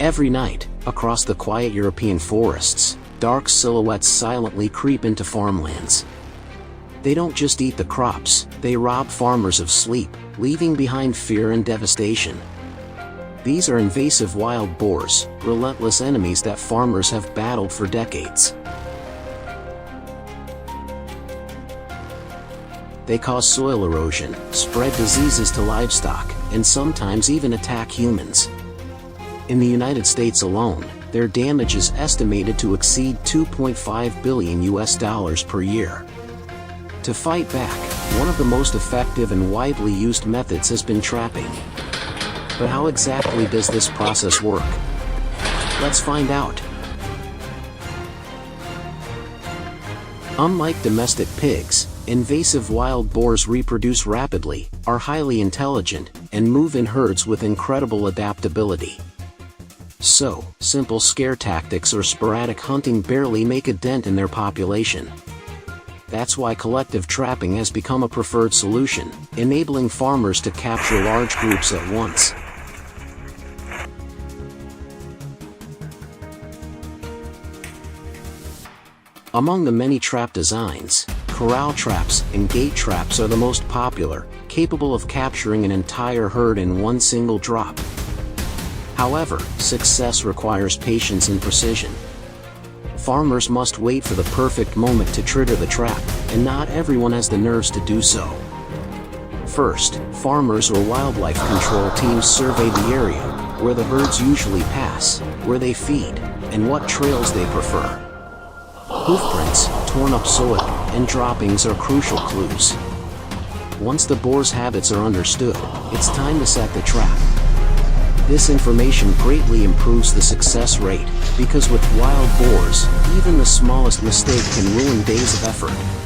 Every night, across the quiet European forests, dark silhouettes silently creep into farmlands. They don't just eat the crops, they rob farmers of sleep, leaving behind fear and devastation. These are invasive wild boars, relentless enemies that farmers have battled for decades. They cause soil erosion, spread diseases to livestock, and sometimes even attack humans. In the United States alone, their damage is estimated to exceed $2.5 billion per year. To fight back, one of the most effective and widely used methods has been trapping. But how exactly does this process work? Let's find out. Unlike domestic pigs, invasive wild boars reproduce rapidly, are highly intelligent, and move in herds with incredible adaptability. So, simple scare tactics or sporadic hunting barely make a dent in their population. That's why collective trapping has become a preferred solution, enabling farmers to capture large groups at once. Among the many trap designs, corral traps and gate traps are the most popular, capable of capturing an entire herd in one single drop. However, success requires patience and precision. Farmers must wait for the perfect moment to trigger the trap, and not everyone has the nerves to do so. First, farmers or wildlife control teams survey the area, where the herds usually pass, where they feed, and what trails they prefer. Hoofprints, torn up soil, and droppings are crucial clues. Once the boar's habits are understood, it's time to set the trap. This information greatly improves the success rate, because with wild boars, even the smallest mistake can ruin days of effort.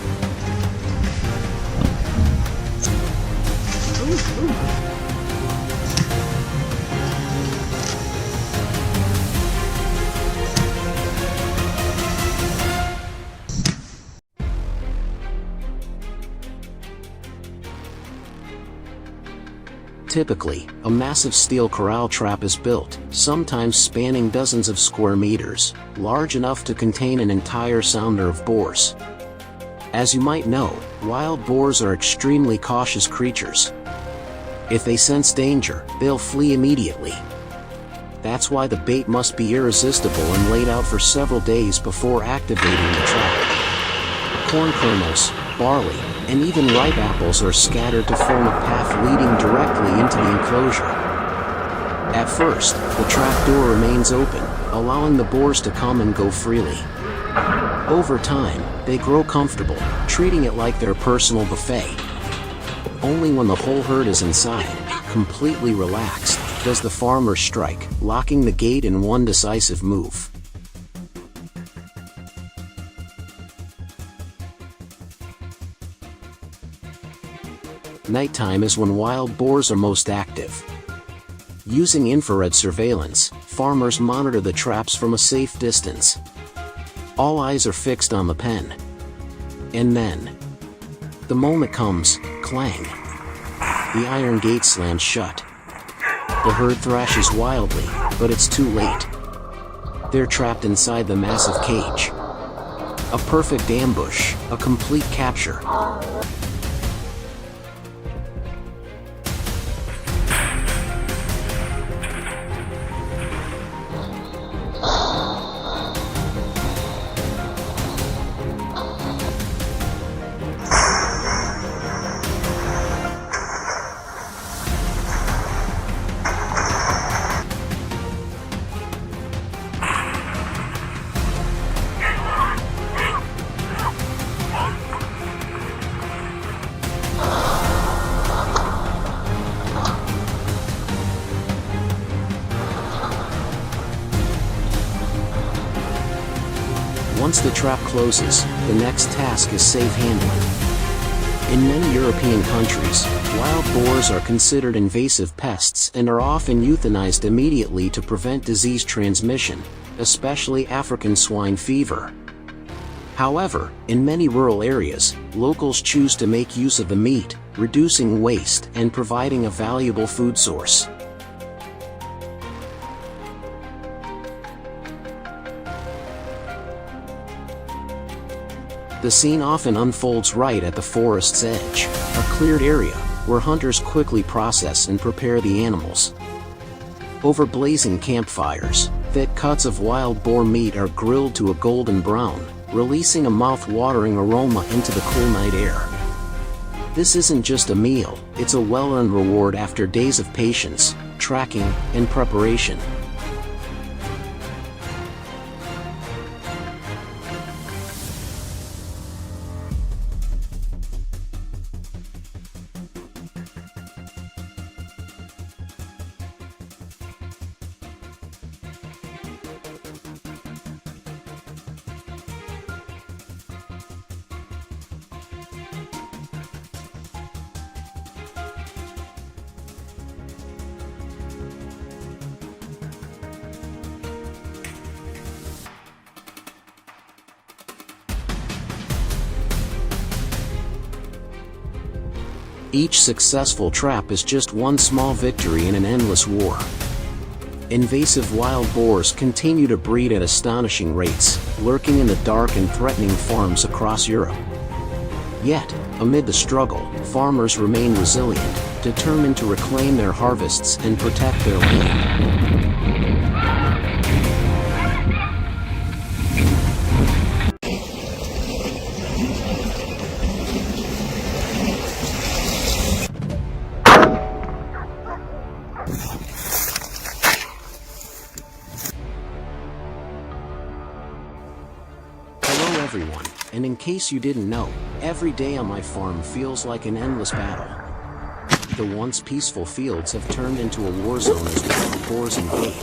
Typically, a massive steel corral trap is built, sometimes spanning dozens of square meters, large enough to contain an entire sounder of boars. As you might know, wild boars are extremely cautious creatures. If they sense danger, they'll flee immediately. That's why the bait must be irresistible and laid out for several days before activating the trap. Corn kernels, barley, and even ripe apples are scattered to form a path leading directly into the enclosure. At first, the trap door remains open, allowing the boars to come and go freely. Over time, they grow comfortable, treating it like their personal buffet. Only when the whole herd is inside, completely relaxed, does the farmer strike, locking the gate in one decisive move. Nighttime is when wild boars are most active. Using infrared surveillance, farmers monitor the traps from a safe distance. All eyes are fixed on the pen. And then, the moment comes, clang. The iron gate slams shut. The herd thrashes wildly, but it's too late. They're trapped inside the massive cage. A perfect ambush, a complete capture. Once the trap closes, the next task is safe handling. In many European countries, wild boars are considered invasive pests and are often euthanized immediately to prevent disease transmission, especially African swine fever. However, in many rural areas, locals choose to make use of the meat, reducing waste and providing a valuable food source. The scene often unfolds right at the forest's edge, a cleared area where hunters quickly process and prepare the animals. Over blazing campfires, thick cuts of wild boar meat are grilled to a golden brown, releasing a mouth-watering aroma into the cool night air. This isn't just a meal, it's a well-earned reward after days of patience, tracking, and preparation. Each successful trap is just one small victory in an endless war. Invasive wild boars continue to breed at astonishing rates, lurking in the dark and threatening farms across Europe. Yet, amid the struggle, farmers remain resilient, determined to reclaim their harvests and protect their land. Hello everyone, and in case you didn't know, every day on my farm feels like an endless battle. The once peaceful fields have turned into a war zone as wild boars invade.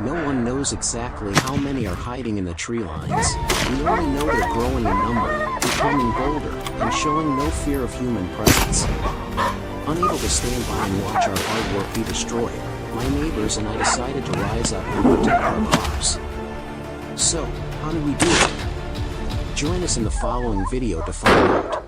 No one knows exactly how many are hiding in the tree lines. We only know they're growing in number, becoming bolder, and showing no fear of human presence. Unable to stand by and watch our hard work be destroyed, my neighbors and I decided to rise up and protect our crops. So, how do we do it? Join us in the following video to find out.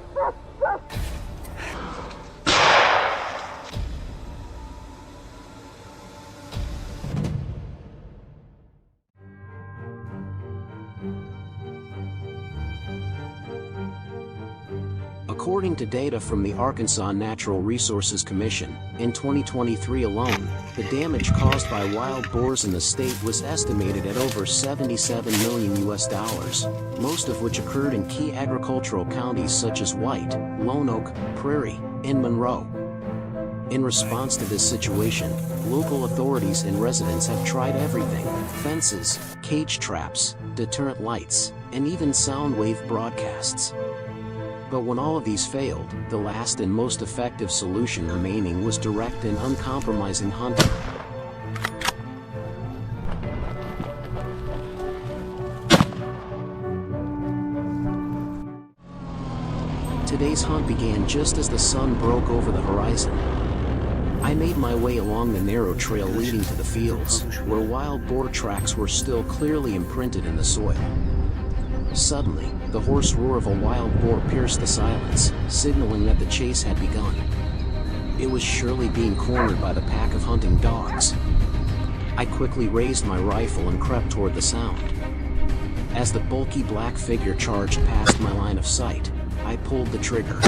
According to data from the Arkansas Natural Resources Commission, in 2023 alone, the damage caused by wild boars in the state was estimated at over $77 million, most of which occurred in key agricultural counties such as White, Lone Oak, Prairie, and Monroe. In response to this situation, local authorities and residents have tried everything: fences, cage traps, deterrent lights, and even sound wave broadcasts. But when all of these failed, the last and most effective solution remaining was direct and uncompromising hunting. Today's hunt began just as the sun broke over the horizon. I made my way along the narrow trail leading to the fields, where wild boar tracks were still clearly imprinted in the soil. Suddenly, the hoarse roar of a wild boar pierced the silence, signaling that the chase had begun. It was surely being cornered by the pack of hunting dogs. I quickly raised my rifle and crept toward the sound. As the bulky black figure charged past my line of sight, I pulled the trigger.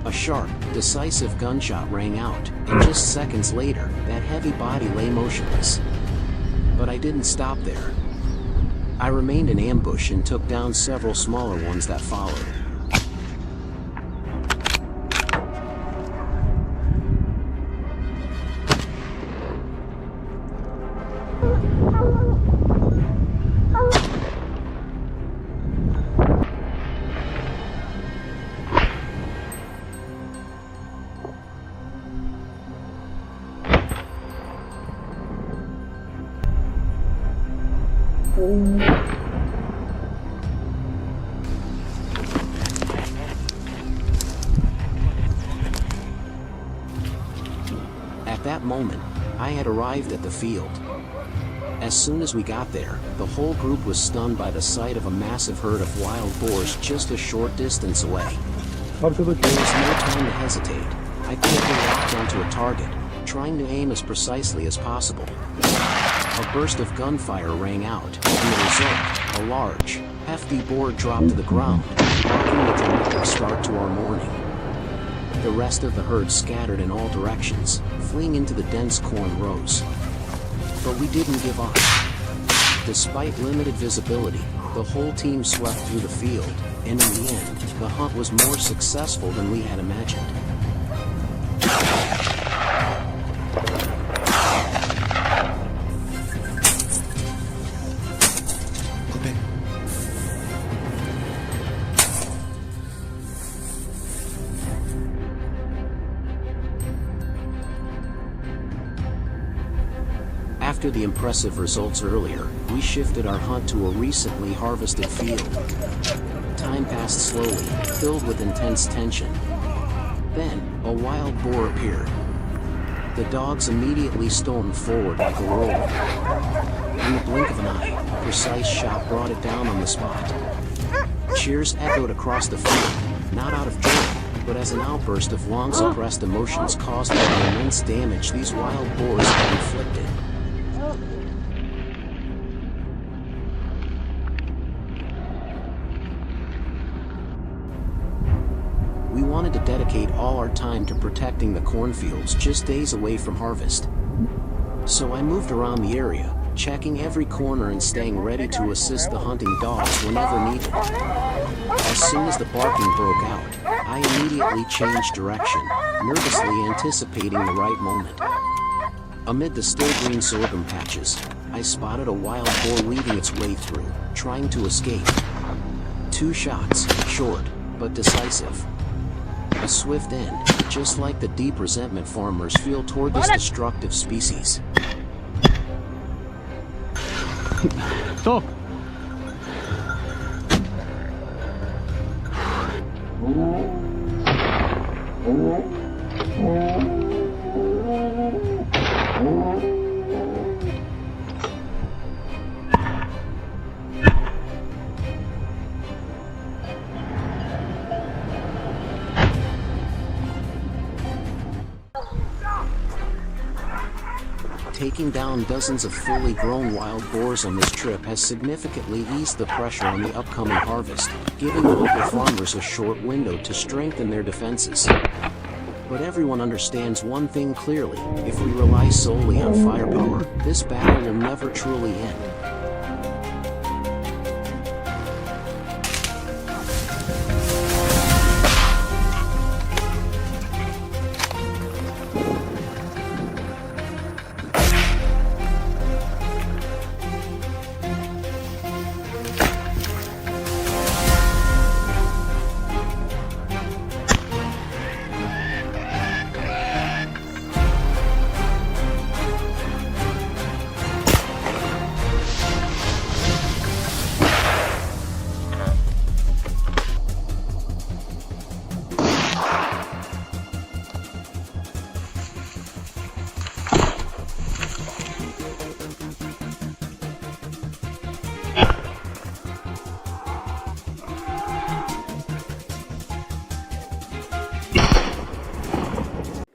A sharp, decisive gunshot rang out, and just seconds later, that heavy body lay motionless. But I didn't stop there. I remained in ambush and took down several smaller ones that followed. At that moment, I had arrived at the field. As soon as we got there, the whole group was stunned by the sight of a massive herd of wild boars just a short distance away. There was no time to hesitate. I quickly locked onto a target, trying to aim as precisely as possible. A burst of gunfire rang out, and the result, a large, hefty boar dropped to the ground, marking a dramatic start to our morning. The rest of the herd scattered in all directions, fleeing into the dense corn rows. But we didn't give up. Despite limited visibility, the whole team swept through the field, and in the end, the hunt was more successful than we had imagined. After the impressive results earlier, we shifted our hunt to a recently harvested field. Time passed slowly, filled with intense tension. Then, a wild boar appeared. The dogs immediately stormed forward like a whirlwind. In the blink of an eye, a precise shot brought it down on the spot. Cheers echoed across the field, not out of joy, but as an outburst of long-suppressed emotions caused by the immense damage these wild boars had inflicted. We wanted to dedicate all our time to protecting the cornfields just days away from harvest. So I moved around the area, checking every corner and staying ready to assist the hunting dogs whenever needed. As soon as the barking broke out, I immediately changed direction, nervously anticipating the right moment. Amid the still green sorghum patches, I spotted a wild boar weaving its way through, trying to escape. 2 shots, short, but decisive. A swift end, just like the deep resentment farmers feel toward this destructive species. Stop! Taking down dozens of fully grown wild boars on this trip has significantly eased the pressure on the upcoming harvest, giving the local farmers a short window to strengthen their defenses. But everyone understands one thing clearly: if we rely solely on firepower, this battle will never truly end.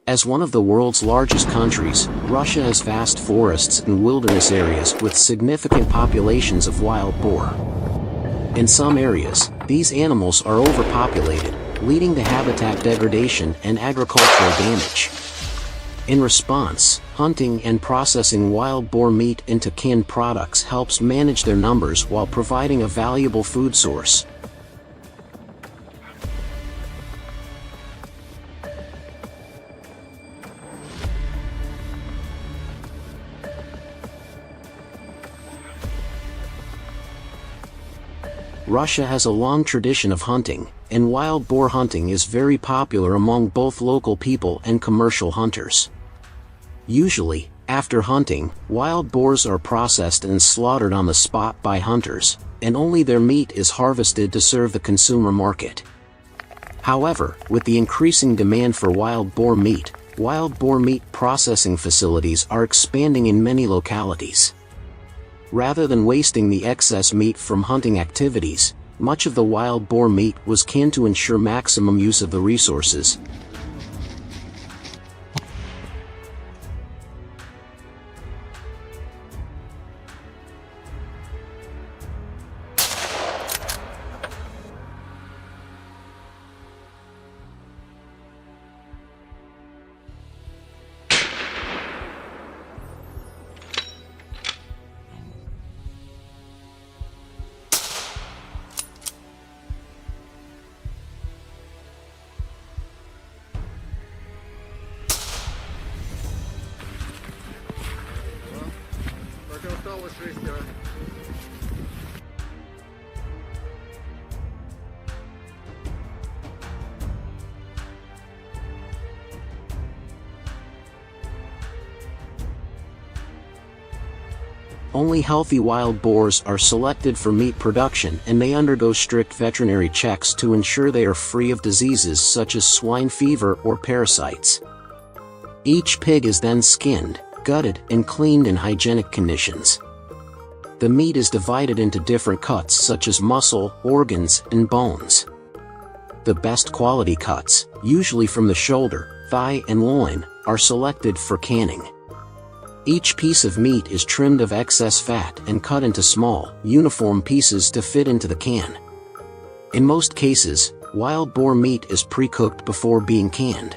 As one of the world's largest countries, Russia has vast forests and wilderness areas with significant populations of wild boar. In some areas, these animals are overpopulated, leading to habitat degradation and agricultural damage. In response, hunting and processing wild boar meat into canned products helps manage their numbers while providing a valuable food source. Russia has a long tradition of hunting, and wild boar hunting is very popular among both local people and commercial hunters. Usually, after hunting, wild boars are processed and slaughtered on the spot by hunters, and only their meat is harvested to serve the consumer market. However, with the increasing demand for wild boar meat processing facilities are expanding in many localities. Rather than wasting the excess meat from hunting activities, much of the wild boar meat was canned to ensure maximum use of the resources. Only healthy wild boars are selected for meat production, and they undergo strict veterinary checks to ensure they are free of diseases such as swine fever or parasites. Each pig is then skinned, gutted, and cleaned in hygienic conditions. The meat is divided into different cuts such as muscle, organs, and bones. The best quality cuts, usually from the shoulder, thigh, and loin, are selected for canning. Each piece of meat is trimmed of excess fat and cut into small, uniform pieces to fit into the can. In most cases, wild boar meat is pre-cooked before being canned.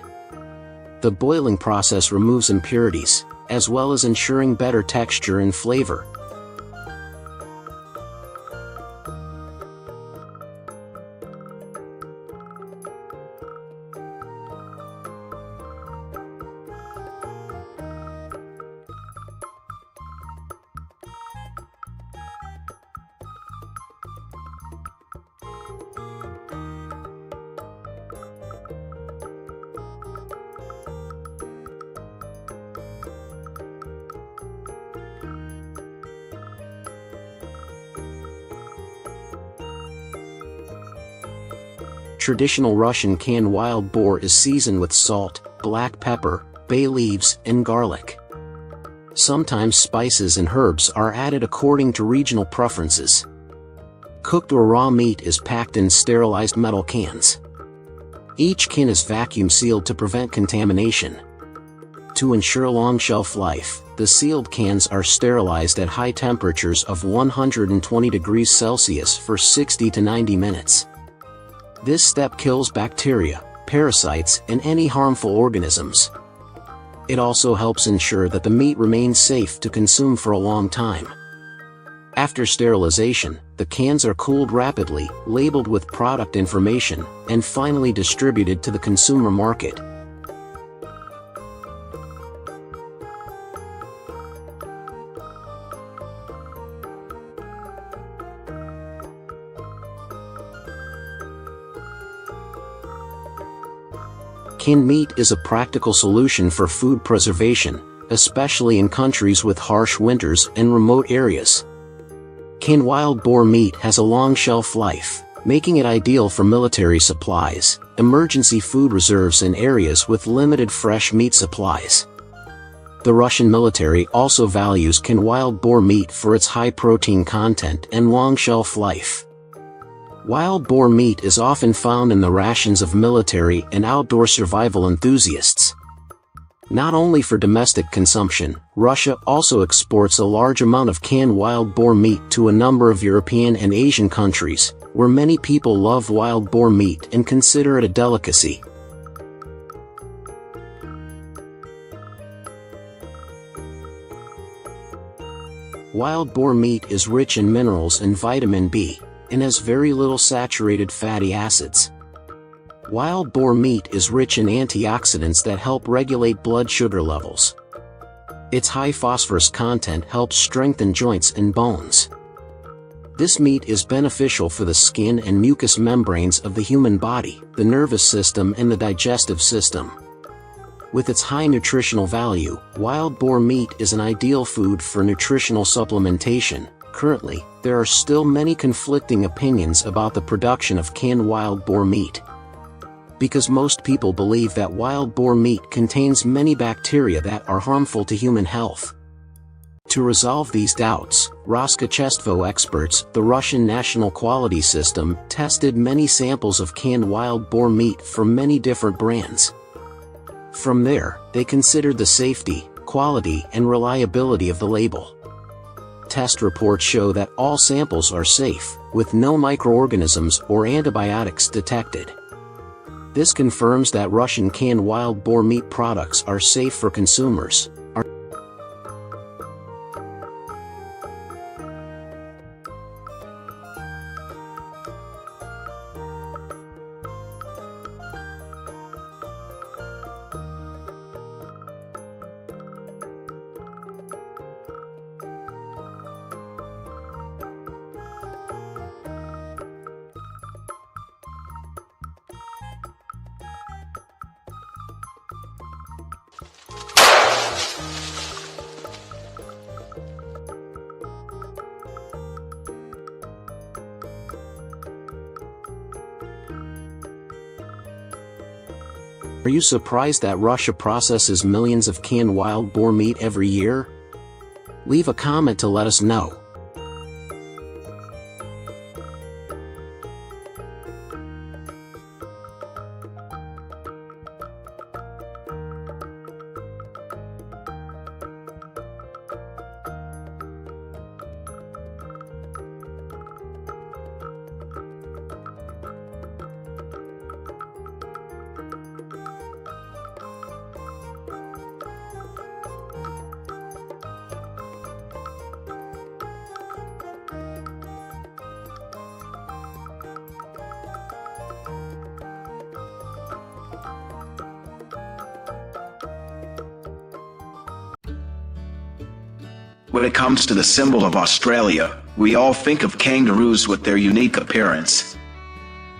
The boiling process removes impurities, as well as ensuring better texture and flavor. Traditional Russian canned wild boar is seasoned with salt, black pepper, bay leaves, and garlic. Sometimes spices and herbs are added according to regional preferences. Cooked or raw meat is packed in sterilized metal cans. Each can is vacuum sealed to prevent contamination. To ensure long shelf life, the sealed cans are sterilized at high temperatures of 120 degrees Celsius for 60 to 90 minutes. This step kills bacteria, parasites, and any harmful organisms. It also helps ensure that the meat remains safe to consume for a long time. After sterilization, the cans are cooled rapidly, labeled with product information, and finally distributed to the consumer market. Canned meat is a practical solution for food preservation, especially in countries with harsh winters and remote areas. Canned wild boar meat has a long shelf life, making it ideal for military supplies, emergency food reserves, and areas with limited fresh meat supplies. The Russian military also values canned wild boar meat for its high protein content and long shelf life. Wild boar meat is often found in the rations of military and outdoor survival enthusiasts. Not only for domestic consumption, Russia also exports a large amount of canned wild boar meat to a number of European and Asian countries, where many people love wild boar meat and consider it a delicacy. Wild boar meat is rich in minerals and vitamin B, and has very little saturated fatty acids. Wild boar meat is rich in antioxidants that help regulate blood sugar levels. Its high phosphorus content helps strengthen joints and bones. This meat is beneficial for the skin and mucous membranes of the human body, the nervous system, and the digestive system. With its high nutritional value, wild boar meat is an ideal food for nutritional supplementation. Currently, there are still many conflicting opinions about the production of canned wild boar meat. Because most people believe that wild boar meat contains many bacteria that are harmful to human health. To resolve these doubts, Roskachstvo experts, the Russian National Quality System, tested many samples of canned wild boar meat from many different brands. From there, they considered the safety, quality, and reliability of the label. Test reports show that all samples are safe, with no microorganisms or antibiotics detected. This confirms that Russian canned wild boar meat products are safe for consumers. Are you surprised that Russia processes millions of canned wild boar meat every year? Leave a comment to let us know. When it comes to the symbol of Australia, we all think of kangaroos with their unique appearance.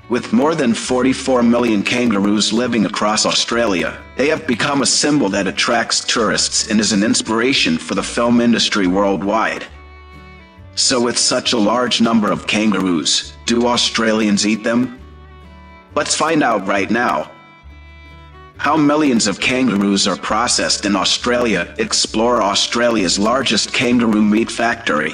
With more than 44 million kangaroos living across Australia, they have become a symbol that attracts tourists and is an inspiration for the film industry worldwide. So with such a large number of kangaroos, do Australians eat them? Let's find out right now. How millions of kangaroos are processed in Australia. Explore Australia's largest kangaroo meat factory.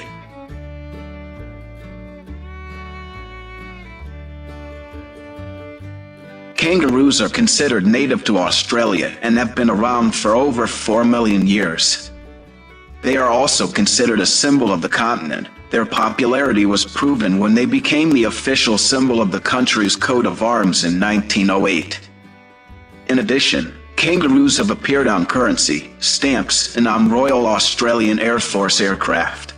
Kangaroos are considered native to Australia and have been around for over 4 million years. They are also considered a symbol of the continent. Their popularity was proven when they became the official symbol of the country's coat of arms in 1908. In addition, kangaroos have appeared on currency, stamps, and on Royal Australian Air Force aircraft.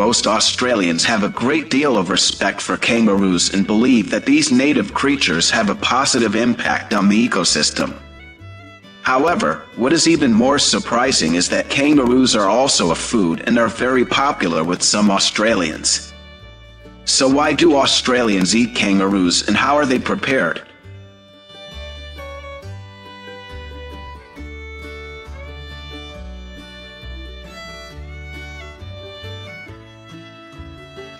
Most Australians have a great deal of respect for kangaroos and believe that these native creatures have a positive impact on the ecosystem. However, what is even more surprising is that kangaroos are also a food and are very popular with some Australians. So why do Australians eat kangaroos and how are they prepared?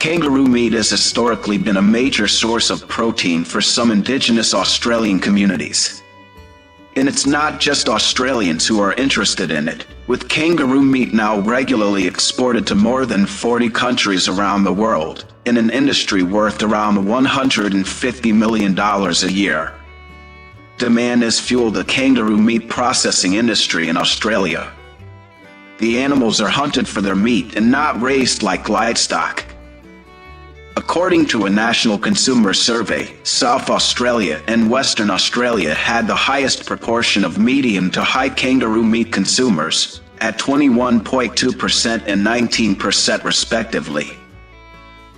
Kangaroo meat has historically been a major source of protein for some Indigenous Australian communities. And it's not just Australians who are interested in it, with kangaroo meat now regularly exported to more than 40 countries around the world, in an industry worth around $150 million a year. Demand has fueled the kangaroo meat processing industry in Australia. The animals are hunted for their meat and not raised like livestock. According to a national consumer survey, South Australia and Western Australia had the highest proportion of medium to high kangaroo meat consumers, at 21.2% and 19% respectively.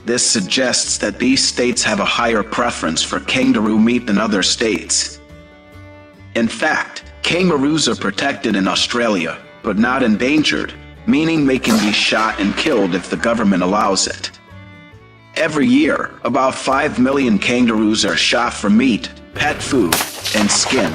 This suggests that these states have a higher preference for kangaroo meat than other states. In fact, kangaroos are protected in Australia, but not endangered, meaning they can be shot and killed if the government allows it. Every year, about 5 million kangaroos are shot for meat, pet food, and skin.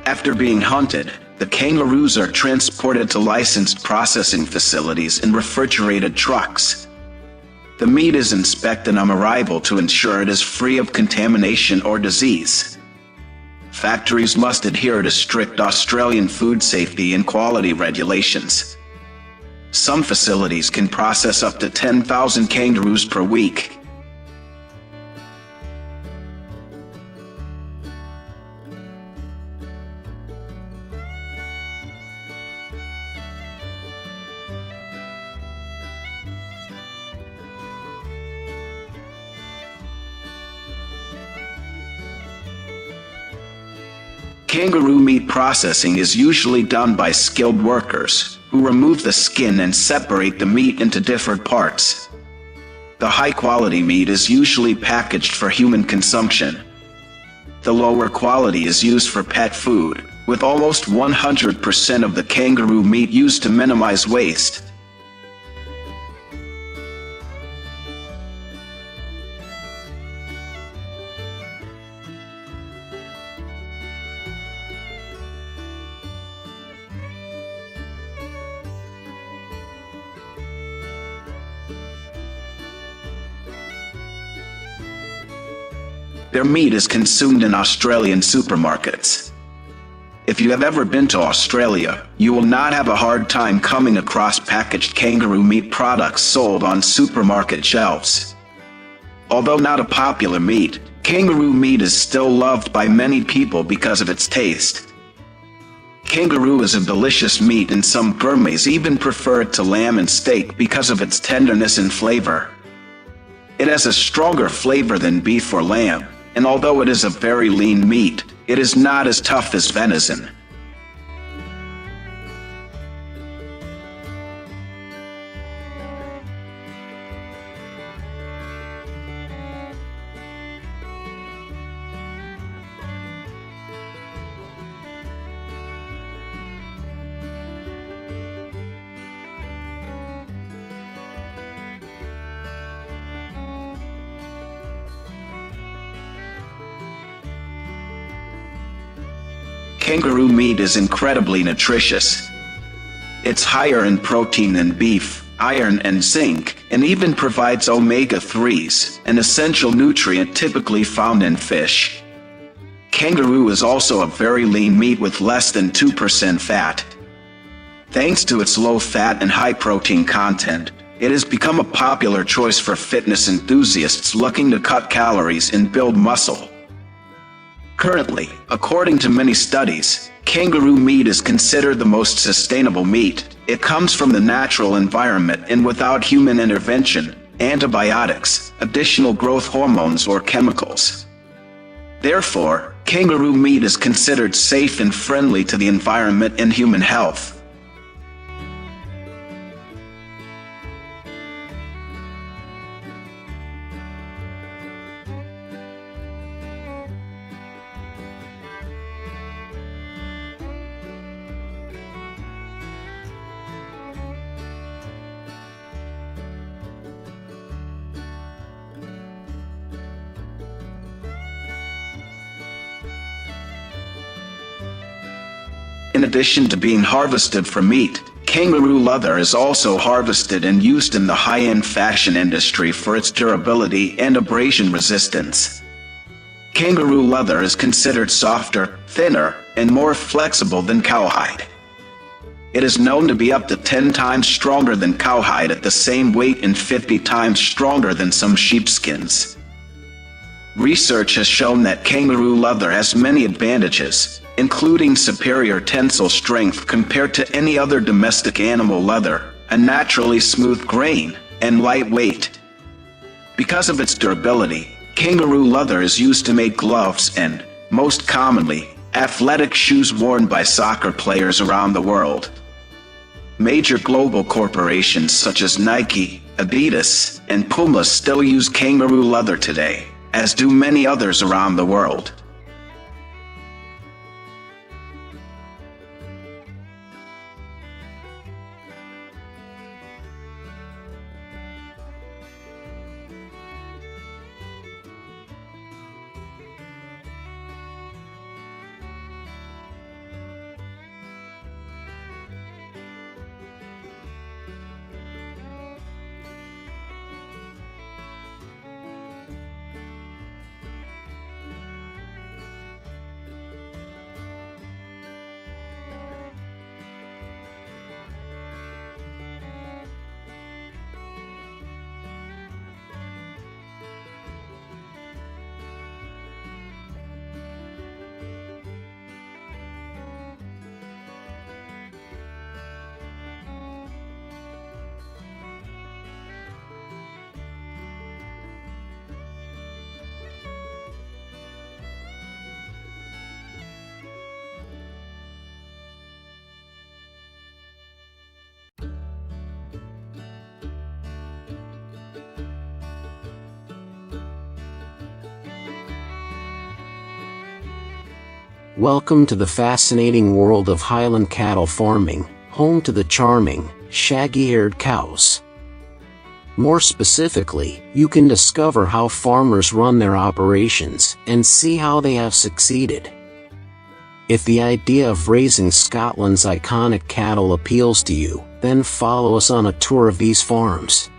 After being hunted, the kangaroos are transported to licensed processing facilities in refrigerated trucks. The meat is inspected on arrival to ensure it is free of contamination or disease. Factories must adhere to strict Australian food safety and quality regulations. some facilities can process up to 10,000 kangaroos per week. Kangaroo meat processing is usually done by skilled workers, who remove the skin and separate the meat into different parts. The high-quality meat is usually packaged for human consumption. The lower quality is used for pet food, with almost 100% of the kangaroo meat used to minimize waste. Their meat is consumed in Australian supermarkets. If you have ever been to Australia, you will not have a hard time coming across packaged kangaroo meat products sold on supermarket shelves. Although not a popular meat, kangaroo meat is still loved by many people because of its taste. Kangaroo is a delicious meat, and some gourmets even prefer it to lamb and steak because of its tenderness and flavor. It has a stronger flavor than beef or lamb, and although it is a very lean meat, it is not as tough as venison. Kangaroo meat is incredibly nutritious. It's higher in protein than beef, iron and zinc, and even provides omega-3s, an essential nutrient typically found in fish. Kangaroo is also a very lean meat with less than 2% fat. Thanks to its low fat and high protein content, it has become a popular choice for fitness enthusiasts looking to cut calories and build muscle. Currently, according to many studies, kangaroo meat is considered the most sustainable meat. It comes from the natural environment and without human intervention, antibiotics, additional growth hormones or chemicals. Therefore, kangaroo meat is considered safe and friendly to the environment and human health. In addition to being harvested for meat, kangaroo leather is also harvested and used in the high-end fashion industry for its durability and abrasion resistance. Kangaroo leather is considered softer, thinner, and more flexible than cowhide. It is known to be up to 10 times stronger than cowhide at the same weight and 50 times stronger than some sheepskins. Research has shown that kangaroo leather has many advantages, including superior tensile strength compared to any other domestic animal leather, a naturally smooth grain, and lightweight. Because of its durability, kangaroo leather is used to make gloves and, most commonly, athletic shoes worn by soccer players around the world. Major global corporations such as Nike, Adidas, and Puma still use kangaroo leather today, as do many others around the world. Welcome to the fascinating world of Highland cattle farming, home to the charming, shaggy-haired cows. More specifically, you can discover how farmers run their operations and see how they have succeeded. If the idea of raising Scotland's iconic cattle appeals to you, then follow us on a tour of these farms.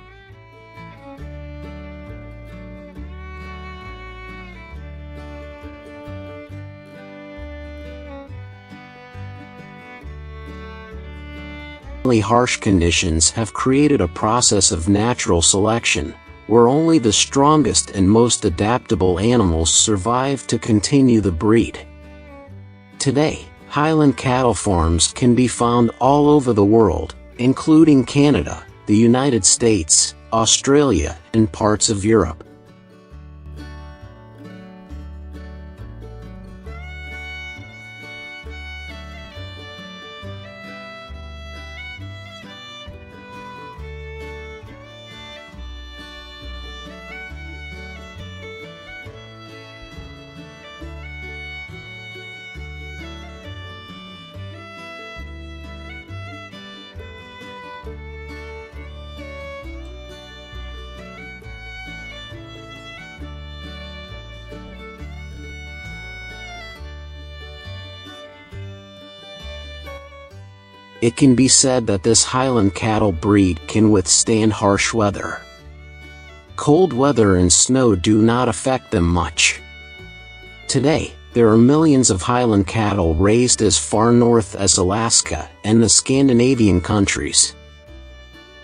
Harsh conditions have created a process of natural selection, where only the strongest and most adaptable animals survive to continue the breed. Today, Highland cattle farms can be found all over the world, including Canada, the United States, Australia, and parts of Europe. It can be said that this Highland cattle breed can withstand harsh weather. Cold weather and snow do not affect them much. Today, there are millions of Highland cattle raised as far north as Alaska and the Scandinavian countries.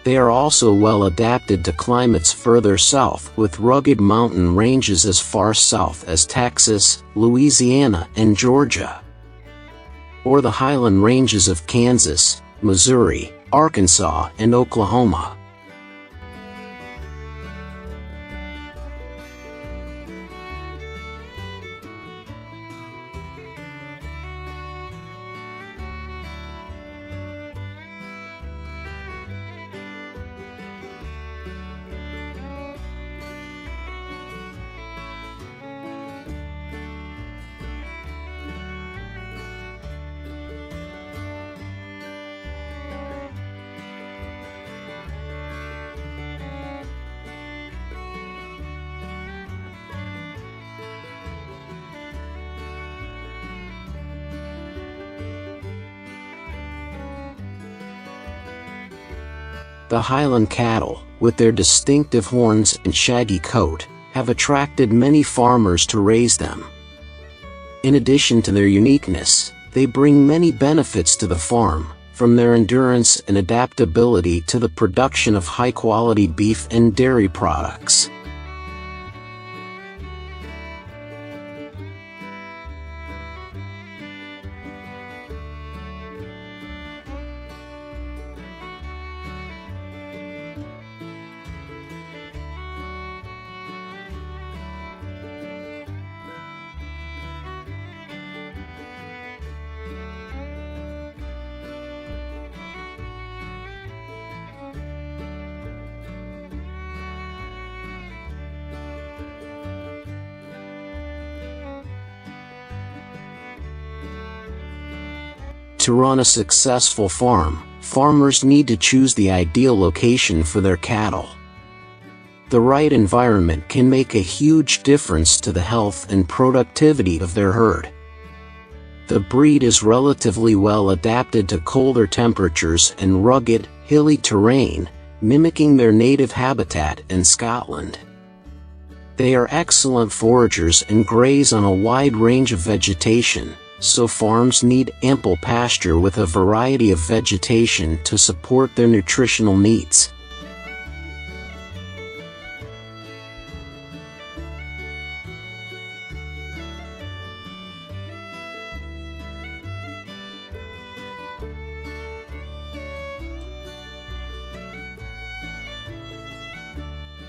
They are also well adapted to climates further south, with rugged mountain ranges as far south as Texas, Louisiana, and Georgia, or the Highland ranges of Kansas, Missouri, Arkansas, and Oklahoma. The Highland cattle, with their distinctive horns and shaggy coat, have attracted many farmers to raise them. In addition to their uniqueness, they bring many benefits to the farm, from their endurance and adaptability to the production of high-quality beef and dairy products. To run a successful farm, farmers need to choose the ideal location for their cattle. The right environment can make a huge difference to the health and productivity of their herd. The breed is relatively well adapted to colder temperatures and rugged, hilly terrain, mimicking their native habitat in Scotland. They are excellent foragers and graze on a wide range of vegetation, so farms need ample pasture with a variety of vegetation to support their nutritional needs.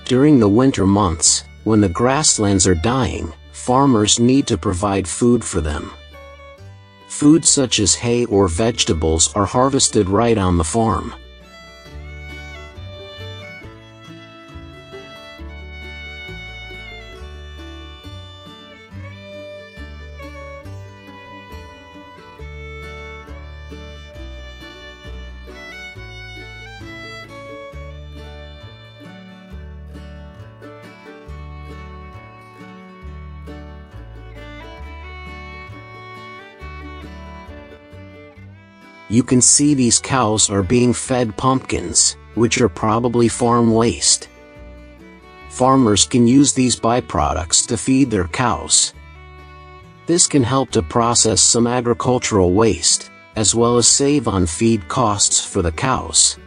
During the winter months, when the grasslands are dying, farmers need to provide food for them. Food such as hay or vegetables are harvested right on the farm. you can see these cows are being fed pumpkins, which are probably farm waste. Farmers can use these byproducts to feed their cows. This can help to process some agricultural waste, as well as save on feed costs for the cows.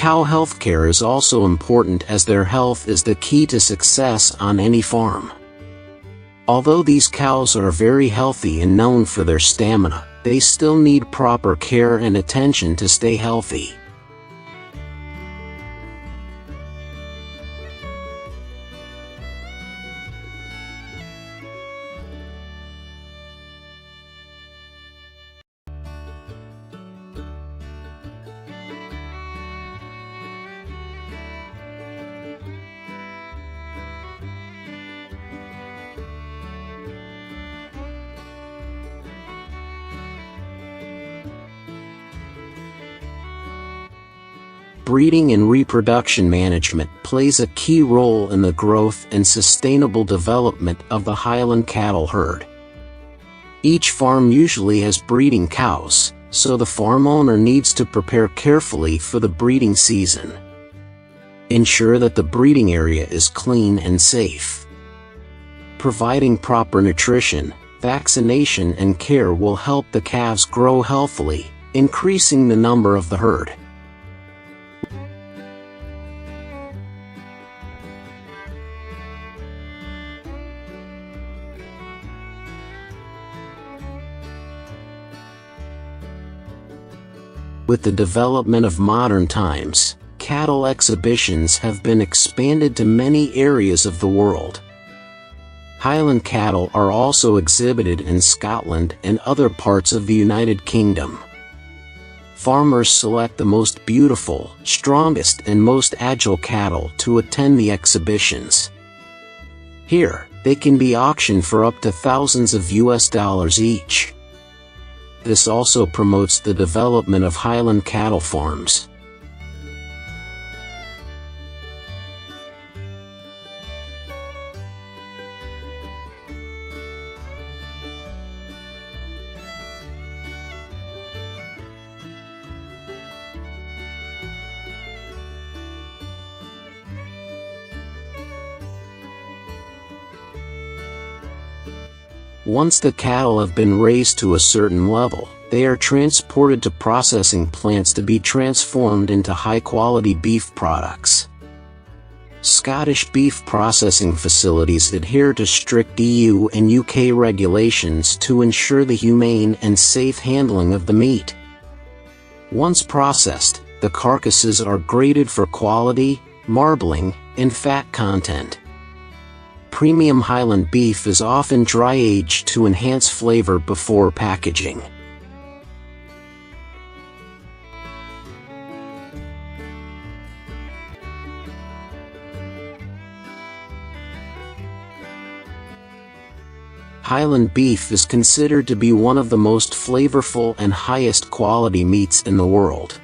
Cow healthcare is also important, as their health is the key to success on any farm. Although these cows are very healthy and known for their stamina, they still need proper care and attention to stay healthy. Breeding and reproduction management plays a key role in the growth and sustainable development of the Highland cattle herd. Each farm usually has breeding cows, so the farm owner needs to prepare carefully for the breeding season. Ensure that the breeding area is clean and safe. Providing proper nutrition, vaccination and care will help the calves grow healthily, increasing the number of the herd. With the development of modern times, cattle exhibitions have been expanded to many areas of the world. Highland cattle are also exhibited in Scotland and other parts of the United Kingdom. Farmers select the most beautiful, strongest and most agile cattle to attend the exhibitions. Here, they can be auctioned for up to thousands of US dollars each. This also promotes the development of Highland cattle farms. Once the cattle have been raised to a certain level, they are transported to processing plants to be transformed into high-quality beef products. Scottish beef processing facilities adhere to strict EU and UK regulations to ensure the humane and safe handling of the meat. Once processed, the carcasses are graded for quality, marbling, and fat content. Premium Highland beef is often dry-aged to enhance flavor before packaging. Highland beef is considered to be one of the most flavorful and highest quality meats in the world.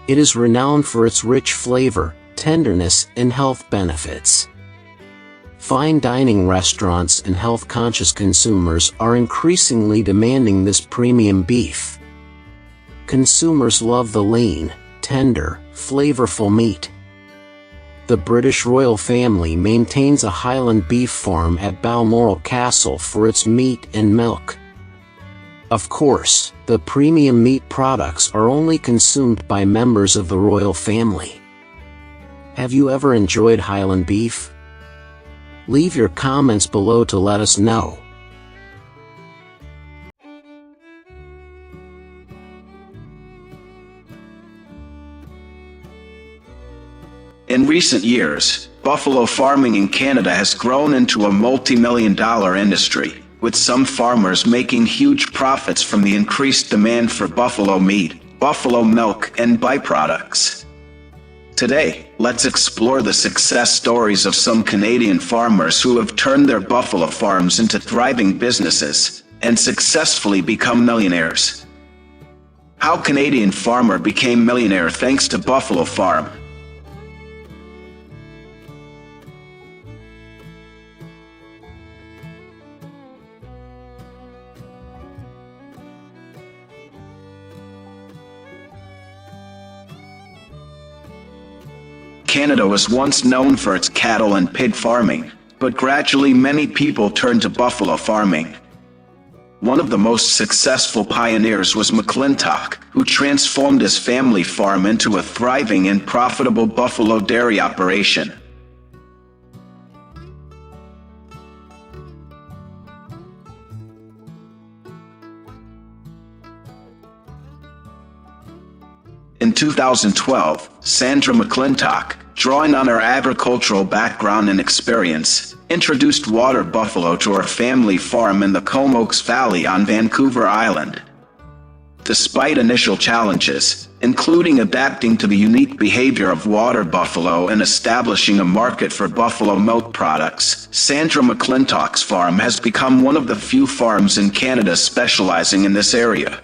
It is renowned for its rich flavor, tenderness, and health benefits. Fine dining restaurants and health-conscious consumers are increasingly demanding this premium beef. Consumers love the lean, tender, flavorful meat. The British royal family maintains a Highland beef farm at Balmoral Castle for its meat and milk. Of course, the premium meat products are only consumed by members of the royal family. Have you ever enjoyed Highland beef? Leave your comments below to let us know. In recent years, buffalo farming in Canada has grown into a multi-million-dollar industry, with some farmers making huge profits from the increased demand for buffalo meat, buffalo milk, and byproducts. Today, let's explore the success stories of some Canadian farmers who have turned their buffalo farms into thriving businesses and successfully become millionaires. How Canadian farmer became millionaire thanks to buffalo farm. Canada was once known for its cattle and pig farming, but gradually many people turned to buffalo farming. One of the most successful pioneers was McClintock, who transformed his family farm into a thriving and profitable buffalo dairy operation. In 2012, Sandra McClintock, drawing on her agricultural background and experience, introduced water buffalo to her family farm in the Comox Valley on Vancouver Island. Despite initial challenges, including adapting to the unique behavior of water buffalo and establishing a market for buffalo milk products, Sandra McClintock's farm has become one of the few farms in Canada specializing in this area.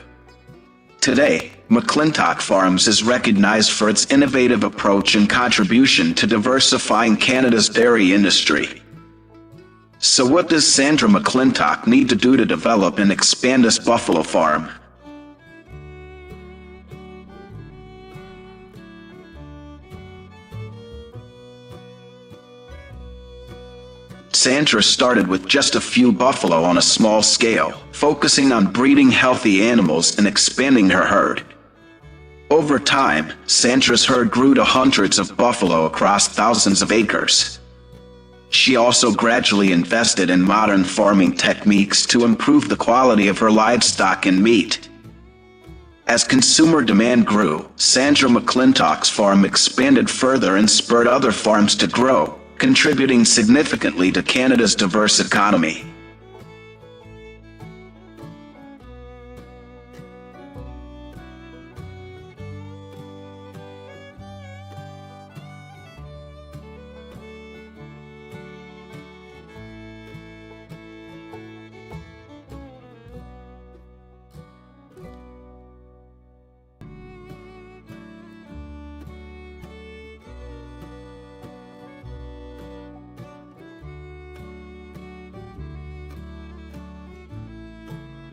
Today, McClintock Farms is recognized for its innovative approach and contribution to diversifying Canada's dairy industry. So what does Sandra McClintock need to do to develop and expand this buffalo farm? Sandra started with just a few buffalo on a small scale, focusing on breeding healthy animals and expanding her herd. Over time, Sandra's herd grew to hundreds of buffalo across thousands of acres. She also gradually invested in modern farming techniques to improve the quality of her livestock and meat. As consumer demand grew, Sandra McClintock's farm expanded further and spurred other farms to grow, contributing significantly to Canada's diverse economy.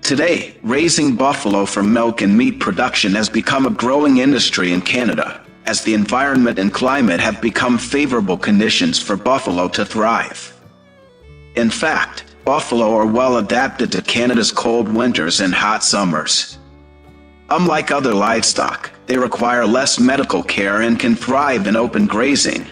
Today, raising buffalo for milk and meat production has become a growing industry in Canada, as the environment and climate have become favorable conditions for buffalo to thrive. In fact, buffalo are well adapted to Canada's cold winters and hot summers. Unlike other livestock, they require less medical care and can thrive in open grazing.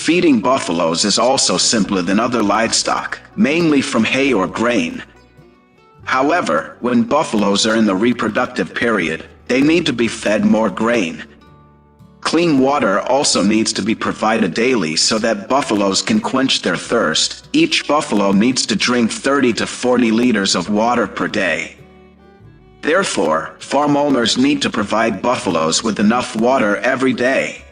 Feeding buffaloes is also simpler than other livestock, mainly from hay or grain. However, when buffaloes are in the reproductive period, they need to be fed more grain. Clean water also needs to be provided daily so that buffaloes can quench their thirst. Each buffalo needs to drink 30 to 40 liters of water per day. Therefore, farm owners need to provide buffaloes with enough water every day.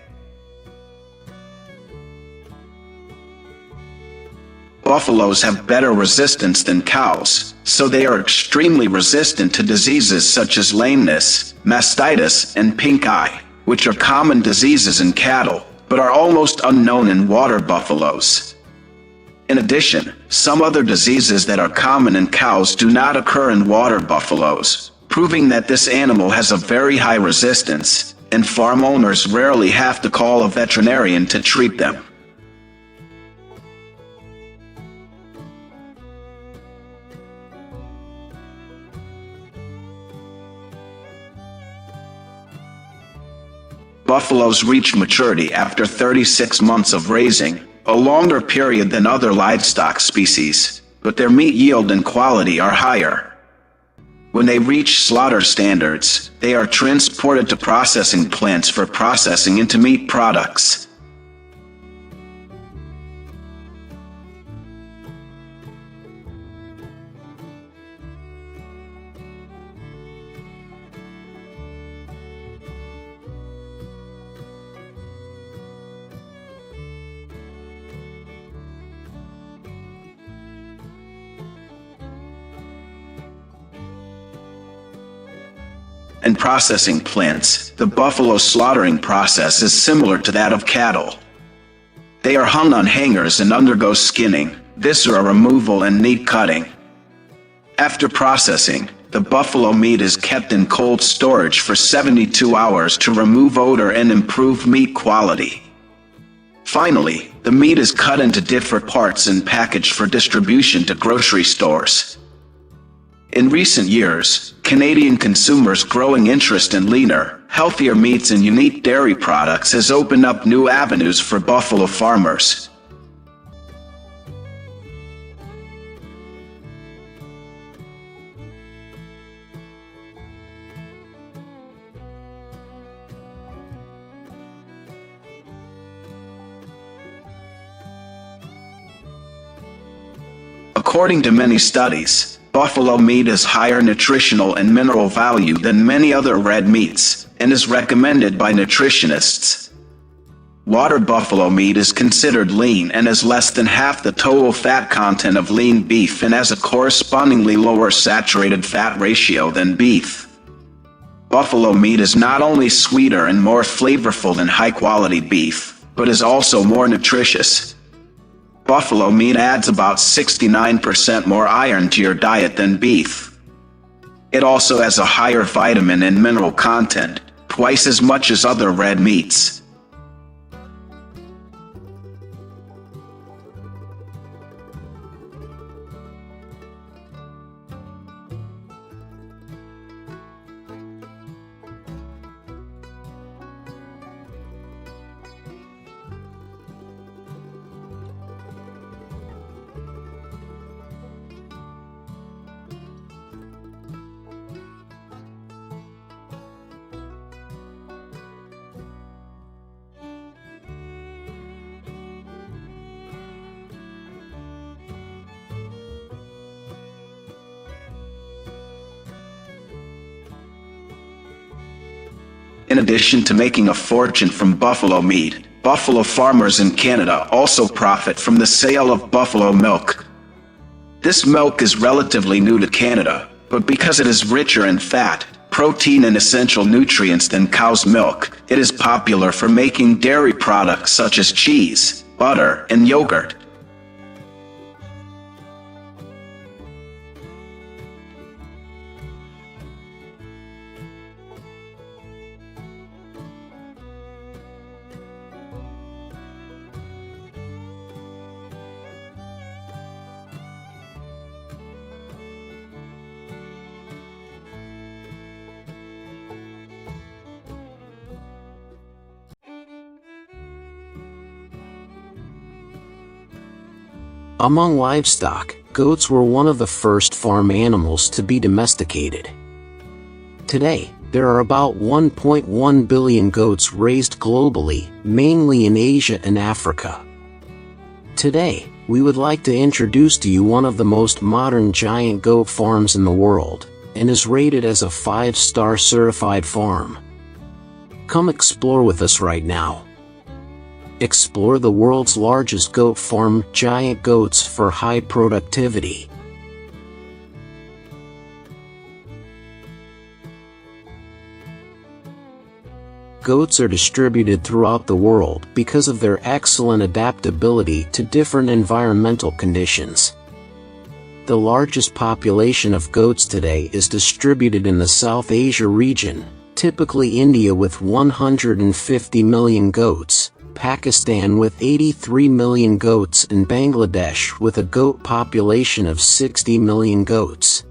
Buffaloes have better resistance than cows, so they are extremely resistant to diseases such as lameness, mastitis, and pink eye, which are common diseases in cattle, but are almost unknown in water buffaloes. In addition, some other diseases that are common in cows do not occur in water buffaloes, proving that this animal has a very high resistance, and farm owners rarely have to call a veterinarian to treat them. Buffaloes reach maturity after 36 months of raising, a longer period than other livestock species, but their meat yield and quality are higher. When they reach slaughter standards, they are transported to processing plants for processing into meat products. In processing plants, the buffalo slaughtering process is similar to that of cattle. They are hung on hangers and undergo skinning, viscera removal and meat cutting. After processing, the buffalo meat is kept in cold storage for 72 hours to remove odor and improve meat quality. Finally, the meat is cut into different parts and packaged for distribution to grocery stores. In recent years, Canadian consumers' growing interest in leaner, healthier meats and unique dairy products has opened up new avenues for buffalo farmers. According to many studies, buffalo meat has higher nutritional and mineral value than many other red meats, and is recommended by nutritionists. Water buffalo meat is considered lean and has less than half the total fat content of lean beef and has a correspondingly lower saturated fat ratio than beef. Buffalo meat is not only sweeter and more flavorful than high-quality beef, but is also more nutritious. Buffalo meat adds about 69% more iron to your diet than beef. It also has a higher vitamin and mineral content, twice as much as other red meats. In addition to making a fortune from buffalo meat, buffalo farmers in Canada also profit from the sale of buffalo milk. This milk is relatively new to Canada, but because it is richer in fat, protein and essential nutrients than cow's milk, it is popular for making dairy products such as cheese, butter, and yogurt. Among livestock, goats were one of the first farm animals to be domesticated. Today, there are about 1.1 billion goats raised globally, mainly in Asia and Africa. Today, we would like to introduce to you one of the most modern giant goat farms in the world, and is rated as a 5-star certified farm. Come explore with us right now. Explore the world's largest goat farm, Giant Goats for High Productivity. goats are distributed throughout the world because of their excellent adaptability to different environmental conditions. The largest population of goats today is distributed in the South Asia region, typically India with 150 million goats, Pakistan with 83 million goats, and Bangladesh with a goat population of 60 million goats.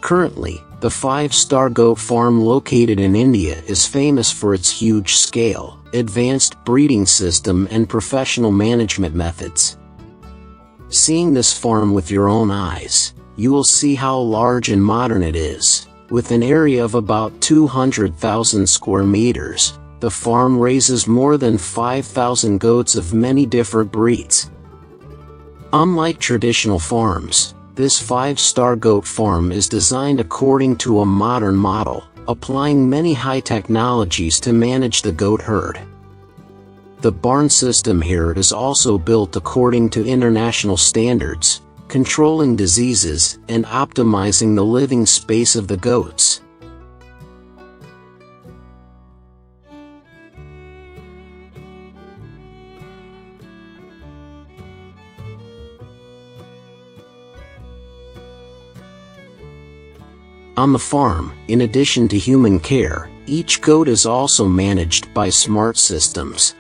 Currently, the 5-star goat farm located in India is famous for its huge scale, advanced breeding system, and professional management methods. Seeing this farm with your own eyes, you will see how large and modern it is. With an area of about 200,000 square meters, the farm raises more than 5,000 goats of many different breeds. Unlike traditional farms, this 5-star goat farm is designed according to a modern model, applying many high technologies to manage the goat herd. The barn system here is also built according to international standards, controlling diseases and optimizing the living space of the goats. On the farm, in addition to human care, each goat is also managed by smart systems.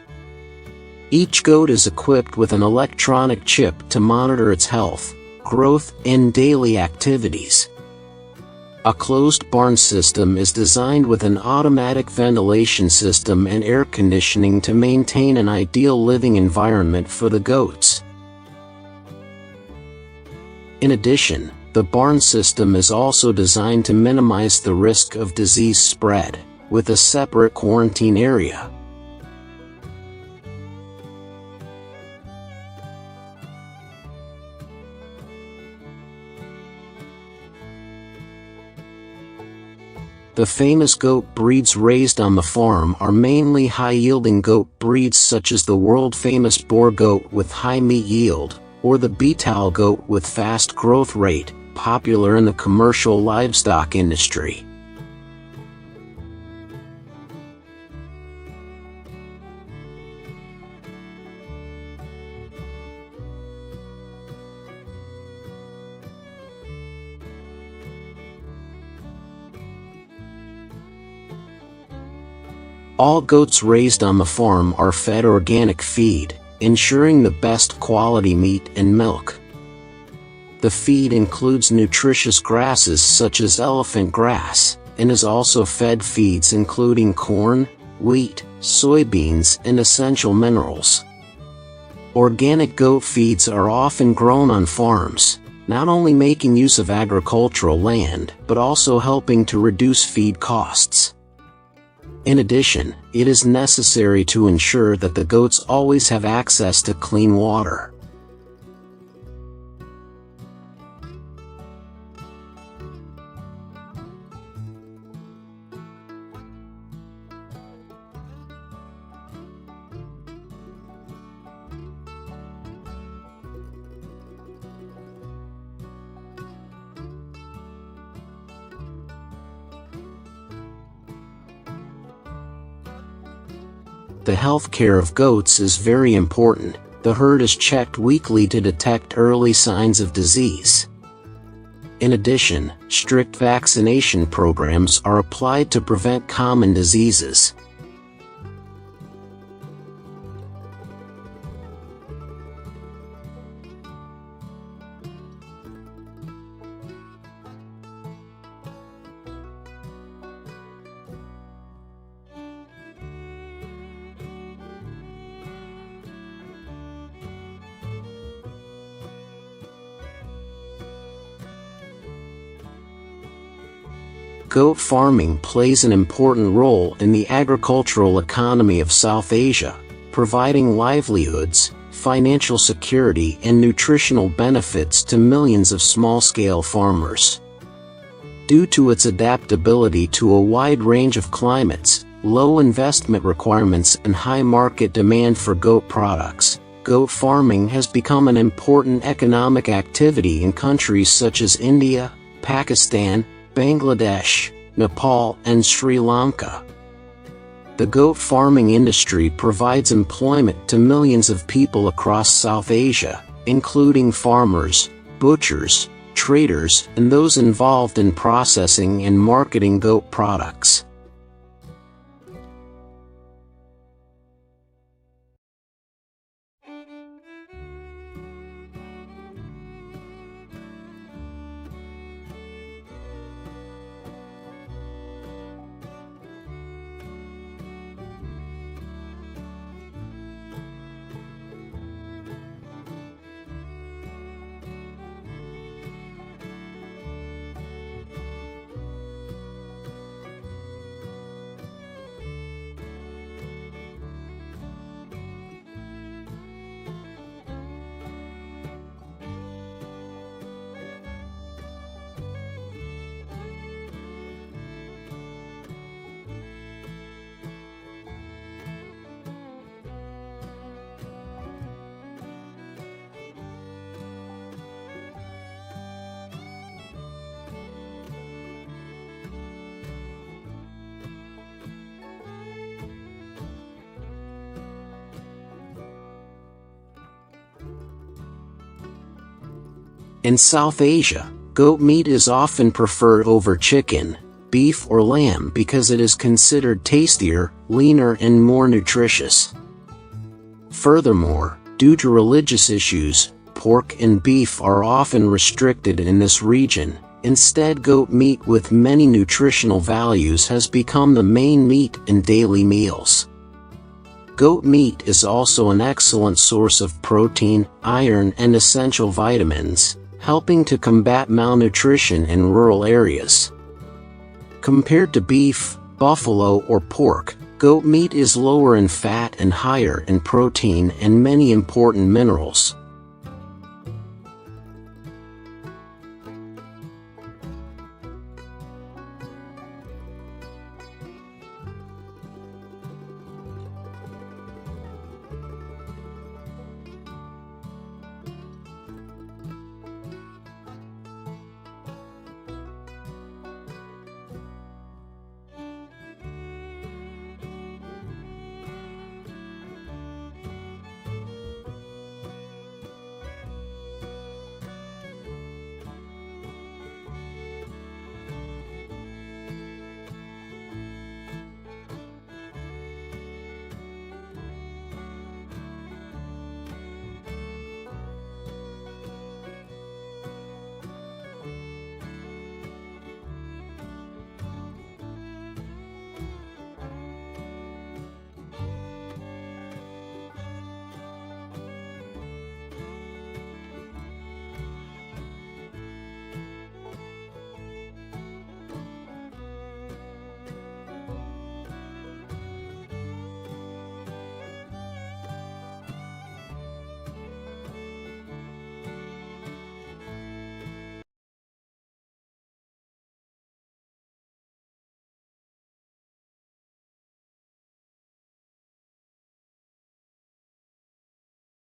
Each goat is equipped with an electronic chip to monitor its health, growth, and daily activities. A closed barn system is designed with an automatic ventilation system and air conditioning to maintain an ideal living environment for the goats. In addition, the barn system is also designed to minimize the risk of disease spread, with a separate quarantine area. The famous goat breeds raised on the farm are mainly high-yielding goat breeds such as the world-famous Boar goat with high meat yield, or the betal goat with fast growth rate, popular in the commercial livestock industry. All goats raised on the farm are fed organic feed, ensuring the best quality meat and milk. The feed includes nutritious grasses such as elephant grass, and is also fed feeds including corn, wheat, soybeans, and essential minerals. Organic goat feeds are often grown on farms, not only making use of agricultural land, but also helping to reduce feed costs. In addition, it is necessary to ensure that the goats always have access to clean water. The health care of goats is very important. The herd is checked weekly to detect early signs of disease. In addition, strict vaccination programs are applied to prevent common diseases. Goat farming plays an important role in the agricultural economy of South Asia, providing livelihoods, financial security, and nutritional benefits to millions of small-scale farmers. Due to its adaptability to a wide range of climates, low investment requirements, and high market demand for goat products, goat farming has become an important economic activity in countries such as India, Pakistan, Bangladesh, Nepal, and Sri Lanka. The goat farming industry provides employment to millions of people across South Asia, including farmers, butchers, traders, and those involved in processing and marketing goat products. In South Asia, goat meat is often preferred over chicken, beef or lamb because it is considered tastier, leaner and more nutritious. Furthermore, due to religious issues, pork and beef are often restricted in this region. Instead, goat meat with many nutritional values has become the main meat in daily meals. Goat meat is also an excellent source of protein, iron and essential vitamins, helping to combat malnutrition in rural areas. Compared to beef, buffalo or pork, goat meat is lower in fat and higher in protein and many important minerals,